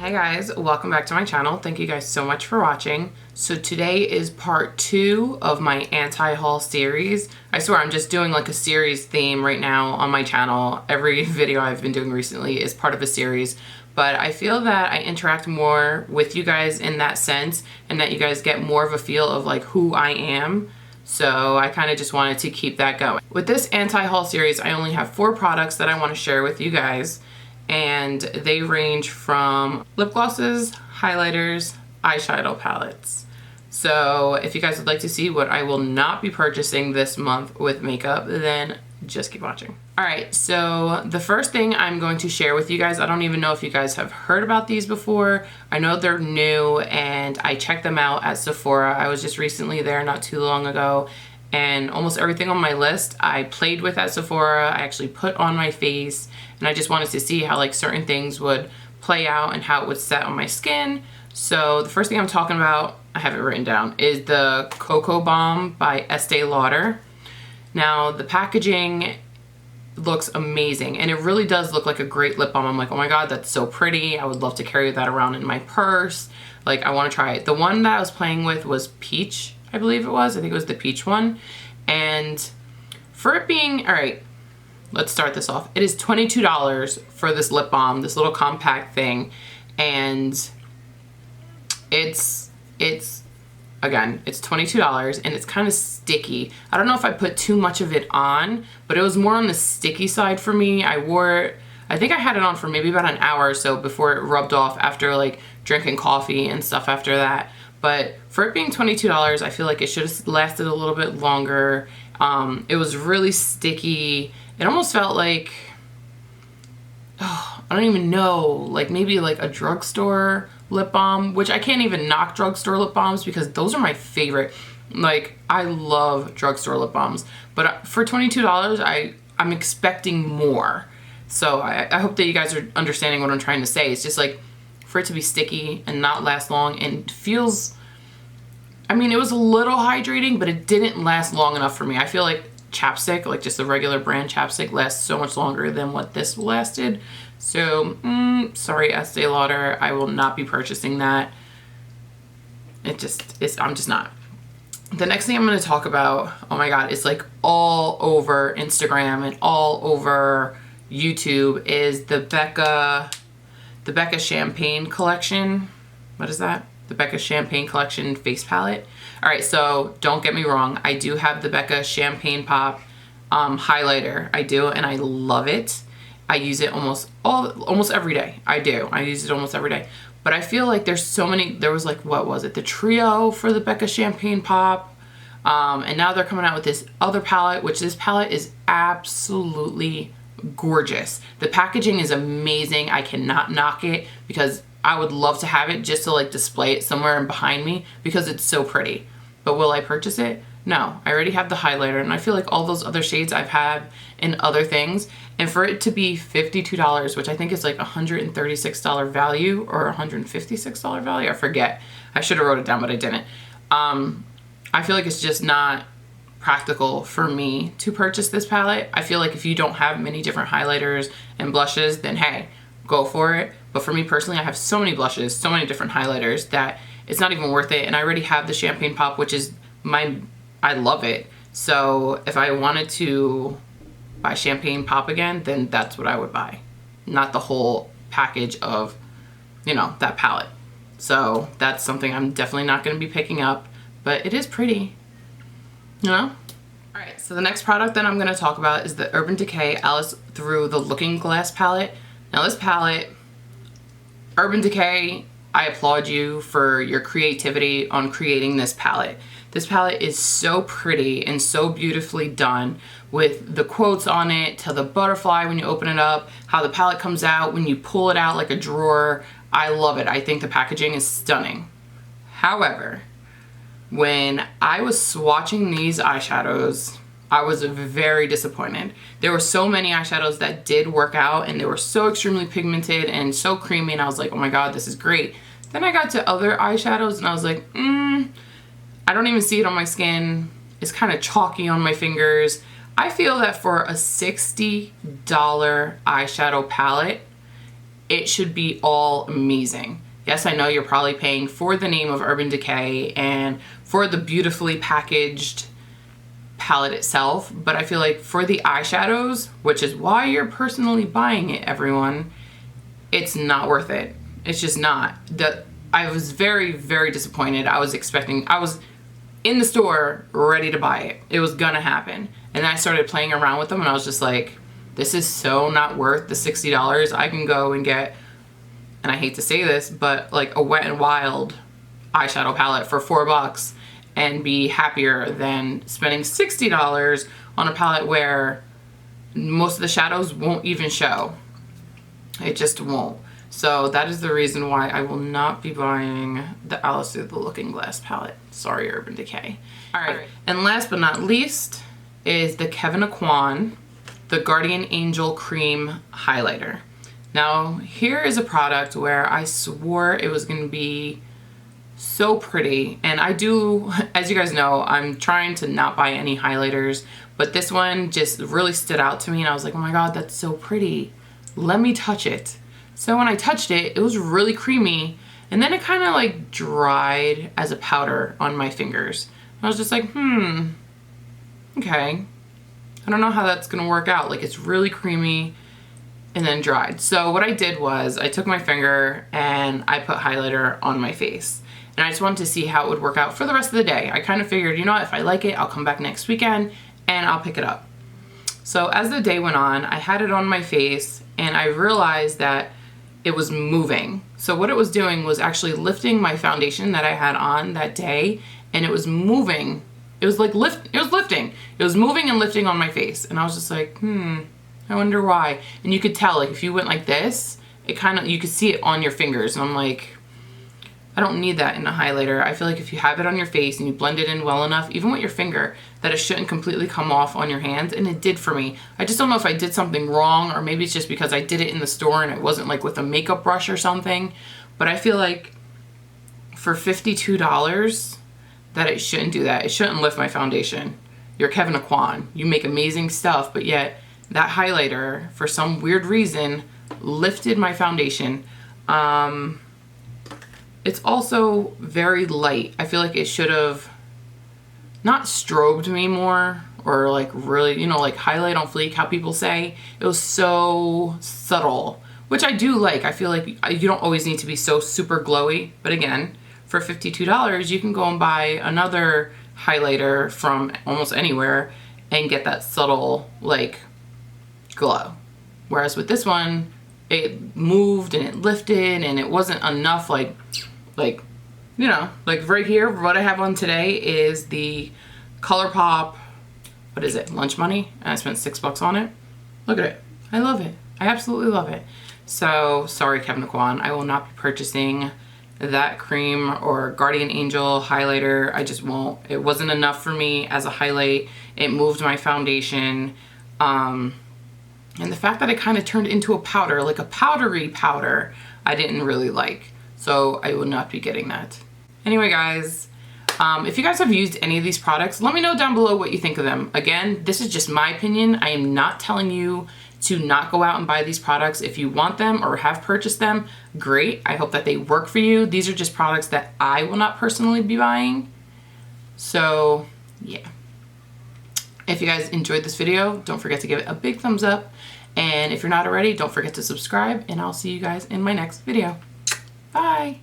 Hey guys, welcome back to my channel. Thank you guys so much for watching. So today is part 2 of my anti-haul series. I swear I'm just doing like a series theme right now on my channel. Every video I've been doing recently is part of a series, but I feel that I interact more with you guys in that sense and that you guys get more of a feel of like who I am. So I kind of just wanted to keep that going. With this anti-haul series, I only have 4 products that I want to share with you guys. And they range from lip glosses, highlighters, eyeshadow palettes. So if you guys would like to see what I will not be purchasing this month with makeup, then just keep watching. Alright, so the first thing I'm going to share with you guys, I don't even know if you guys have heard about these before. I know they're new and I checked them out at Sephora. I was just recently there not too long ago, and almost everything on my list I played with at Sephora. I actually put on my face, and I just wanted to see how like certain things would play out and how it would set on my skin. So the first thing I'm talking about, I have it written down, is the Cocoa Bomb by Estee Lauder. Now the packaging looks amazing, and it really does look like a great lip balm. I'm like, oh my god, that's so pretty. I would love to carry that around in my purse. Like, I want to try it. The one that I was playing with was Peach, I believe it was. I think it was the peach one. And for it being, all right, let's start this off. It is $22 for this lip balm, this little compact thing. And it's again, it's $22 and it's kind of sticky. I don't know if I put too much of it on, but it was more on the sticky side for me. I wore it, I think I had it on for maybe about an hour or so before it rubbed off after like drinking coffee and stuff after that. But for it being $22, I feel like it should have lasted a little bit longer. It was really sticky. It almost felt like, oh, I don't even know, like maybe like a drugstore lip balm, which I can't even knock drugstore lip balms because those are my favorite. Like, I love drugstore lip balms. But for $22, I'm expecting more. So I hope that you guys are understanding what I'm trying to say. It's just like, for it to be sticky and not last long, and feels, I mean, it was a little hydrating, but it didn't last long enough for me. I feel like chapstick, like just the regular brand chapstick, lasts so much longer than what this lasted. So, sorry, Estee Lauder, I will not be purchasing that. I'm just not. The next thing I'm going to talk about, oh my god, it's like all over Instagram and all over YouTube, is the Becca Champagne Collection. What is that? The Becca Champagne Collection face palette. All right, so don't get me wrong. I do have the Becca Champagne Pop highlighter. I do, and I love it. I use it almost every day. I do. I use it almost every day. But I feel like there's so many. There was like, what was it? The trio for the Becca Champagne Pop. And now they're coming out with this other palette, which this palette is absolutely gorgeous. The packaging is amazing. I cannot knock it because I would love to have it just to like display it somewhere behind me because it's so pretty. But will I purchase it? No. I already have the highlighter, and I feel like all those other shades I've had in other things, and for it to be $52, which I think is like $136 value or $156 value, I forget. I should have wrote it down, but I didn't. I feel like it's just not practical for me to purchase this palette. I feel like if you don't have many different highlighters and blushes, then hey, go for it. But for me personally, I have so many blushes, so many different highlighters that it's not even worth it. And I already have the Champagne Pop, which is I love it. So if I wanted to buy Champagne Pop again, then that's what I would buy. Not the whole package of, you know, that palette. So that's something I'm definitely not going to be picking up, but it is pretty. You know? Alright, so the next product that I'm going to talk about is the Urban Decay Alice Through the Looking Glass palette. Now this palette, Urban Decay, I applaud you for your creativity on creating this palette. This palette is so pretty and so beautifully done, with the quotes on it, to the butterfly when you open it up, how the palette comes out when you pull it out like a drawer. I love it. I think the packaging is stunning. However, when I was swatching these eyeshadows, I was very disappointed. There were so many eyeshadows that did work out, and they were so extremely pigmented and so creamy, and I was like, oh my god, this is great. Then I got to other eyeshadows and I was like, I don't even see it on my skin. It's kind of chalky on my fingers. I feel that for a $60 eyeshadow palette, it should be all amazing. Yes, I know you're probably paying for the name of Urban Decay and for the beautifully packaged palette itself, but I feel like for the eyeshadows, which is why you're personally buying it, everyone, it's not worth it. It's just not. I was very, very disappointed. I was in the store ready to buy it. It was gonna happen. And then I started playing around with them and I was just like, this is so not worth the $60. I can go and get, and I hate to say this, but like a Wet n Wild eyeshadow palette for $4 and be happier than spending $60 on a palette where most of the shadows won't even show. It just won't. So that is the reason why I will not be buying the Allison the Looking Glass palette. Sorry, Urban Decay. All right. And last but not least is the Kevyn Aucoin, the Guardian Angel Cream Highlighter. Now, here is a product where I swore it was going to be so pretty, and I do, as you guys know, I'm trying to not buy any highlighters, but this one just really stood out to me and I was like, oh my god, that's so pretty. Let me touch it. So when I touched it, it was really creamy, and then it kind of like dried as a powder on my fingers. I was just like, okay. I don't know how that's gonna work out. Like, it's really creamy and then dried. So what I did was I took my finger and I put highlighter on my face. And I just wanted to see how it would work out for the rest of the day. I kind of figured, you know what, if I like it, I'll come back next weekend and I'll pick it up. So as the day went on, I had it on my face and I realized that it was moving. So what it was doing was actually lifting my foundation that I had on that day, and it was moving. It was like lifting. It was moving and lifting on my face. And I was just like, I wonder why. And you could tell, like, if you went like this, it kind of, you could see it on your fingers. And I'm like, I don't need that in a highlighter. I feel like if you have it on your face and you blend it in well enough, even with your finger, that it shouldn't completely come off on your hands, and it did for me. I just don't know if I did something wrong, or maybe it's just because I did it in the store and it wasn't like with a makeup brush or something, but I feel like for $52 that it shouldn't do that. It shouldn't lift my foundation. You're Kevyn Aucoin. You make amazing stuff, but yet that highlighter, for some weird reason, lifted my foundation. It's also very light. I feel like it should have not strobed me more, or like really, you know, like highlight on fleek, how people say. It was so subtle, which I do like. I feel like you don't always need to be so super glowy, but again, for $52, you can go and buy another highlighter from almost anywhere and get that subtle, like, glow. Whereas with this one, it moved and it lifted, and it wasn't enough, like, you know, like right here, what I have on today is the ColourPop, what is it, Lunch Money, and I spent $6 on it. Look at it. I love it. I absolutely love it. So, sorry, Kevyn Aucoin, I will not be purchasing that cream or Guardian Angel highlighter. I just won't. It wasn't enough for me as a highlight. It moved my foundation. And the fact that it kind of turned into a powder, like a powdery powder, I didn't really like. So I will not be getting that. Anyway, guys, if you guys have used any of these products, let me know down below what you think of them. Again, this is just my opinion. I am not telling you to not go out and buy these products. If you want them or have purchased them, great. I hope that they work for you. These are just products that I will not personally be buying. So, yeah. If you guys enjoyed this video, don't forget to give it a big thumbs up. And if you're not already, don't forget to subscribe, and I'll see you guys in my next video. Bye.